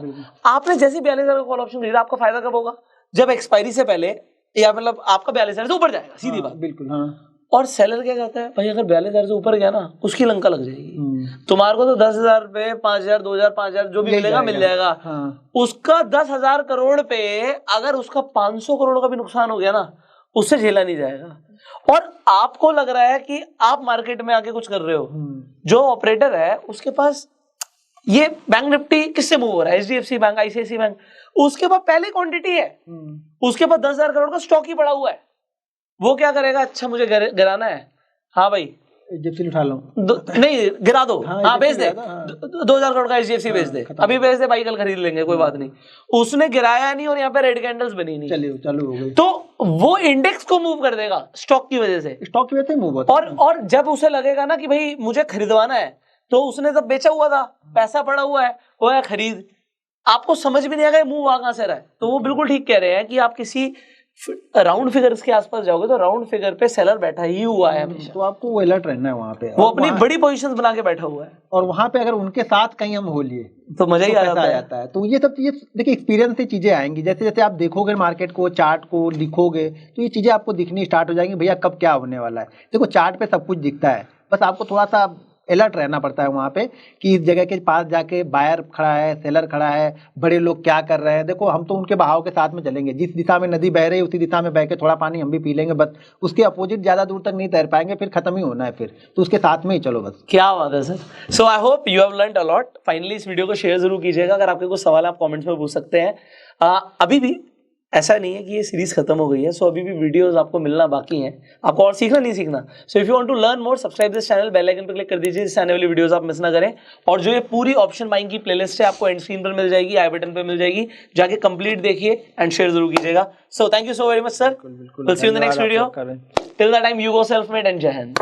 आपने जैसे 42,000 का कॉल ऑप्शन खरीदा, आपका फायदा कब होगा, जब एक्सपायरी से पहले, या मतलब आपका 42,000 से ऊपर जाएगा, सीधी बात। बिल्कुल हाँ। और सेलर क्या कहता है, भाई अगर 42,000 से ऊपर गया ना उसकी लंका लग जाएगी, तुम्हारे को तो 10,000 पे 5,000 2,000 5,000 जो भी मिलेगा मिल जाएगा। हाँ। उसका 10,000 करोड़ पे अगर उसका 500 करोड़ का भी नुकसान हो गया ना, उससे झेला नहीं जाएगा। और आपको लग रहा है कि आप मार्केट में आके कुछ कर रहे हो, जो ऑपरेटर है उसके पास ये बैंक निफ्टी किससे मूव हो रहा है, HDFC बैंक, ICICI बैंक, उसके पास पहले क्वांटिटी है, उसके पास 10,000 करोड़ का स्टॉक ही पड़ा हुआ है। वो क्या करेगा, अच्छा मुझे गिराना है, हाँ भाई HDFC उठा लो, नहीं गिरा दो, हाँ बेच दे, 2,000 करोड़ का HDFC बेच दे, अभी बेच दे भाई, कल खरीद लेंगे कोई बात नहीं। उसने गिराया नहीं और यहाँ पे रेड कैंडल्स बनी नहीं, चलिए चालू हो गई, तो वो इंडेक्स को मूव कर देगा स्टॉक की वजह से, स्टॉक की वजह से मूव होता है। और जब उसे लगेगा ना कि भाई मुझे खरीदवाना है, तो उसने जब बेचा हुआ था, पैसा पड़ा हुआ है, वो है खरीद, आपको समझ भी नहीं आएगा मूव कहां से रहा है। तो वो बिल्कुल ठीक कह रहे हैं कि आप किसी राउंड फिगर्स के आसपास जाओगे तो राउंड फिगर पे सेलर बैठा ही हुआ है हमेशा, तो आपको वो अलर्ट रहना है वहाँ पे, वो अपनी बड़ी पोजीशंस बना के बैठा हुआ है, और वहाँ पे अगर उनके साथ कहीं हम हो लिए तो मजा ही आ जाता है। तो ये सब चीजें देखिए एक्सपीरियंस से चीजें आएंगी, जैसे जैसे आप देखोगे मार्केट को, चार्ट को लिखोगे, तो ये चीजें आपको दिखनी स्टार्ट हो जाएंगी, भैया कब क्या होने वाला है। देखो चार्ट पे सब कुछ दिखता है, बस आपको थोड़ा सा अलर्ट रहना पड़ता है वहाँ पे कि इस जगह के पास जाके बायर खड़ा है, सेलर खड़ा है, बड़े लोग क्या कर रहे हैं। देखो हम तो उनके बहाव के साथ में चलेंगे, जिस दिशा में नदी बह रही है उसी दिशा में बह के थोड़ा पानी हम भी पी लेंगे, बस उसके अपोजिट ज्यादा दूर तक नहीं तैर पाएंगे, फिर खत्म ही होना है, फिर तो उसके साथ में ही चलो बस। क्या बात है sir, so I hope you have learned a lot. Finally इस वीडियो को शेयर जरूर कीजिएगा, अगर आपके कुछ सवाल आप कॉमेंट्स में पूछ सकते हैं। अभी भी ऐसा नहीं है कि ये सीरीज खत्म हो गई है, सो अभी भी वीडियोस आपको मिलना बाकी हैं, आपको और सीखना नहीं सीखना। So if you want to learn more, subscribe this channel, bell icon पर क्लिक कर दीजिए, जिससे आने वाली वीडियोस आप मिस ना करें। और जो ये पूरी ऑप्शन बाइंग की प्लेलिस्ट है आपको एंड स्क्रीन पर मिल जाएगी, आई बटन पर मिल जाएगी, जाके कंप्लीट देखिए एंड शेयर जरूर कीजिएगा। So thank you so very much sir, will see you in the next video, till the time you go self made and जय हिंद।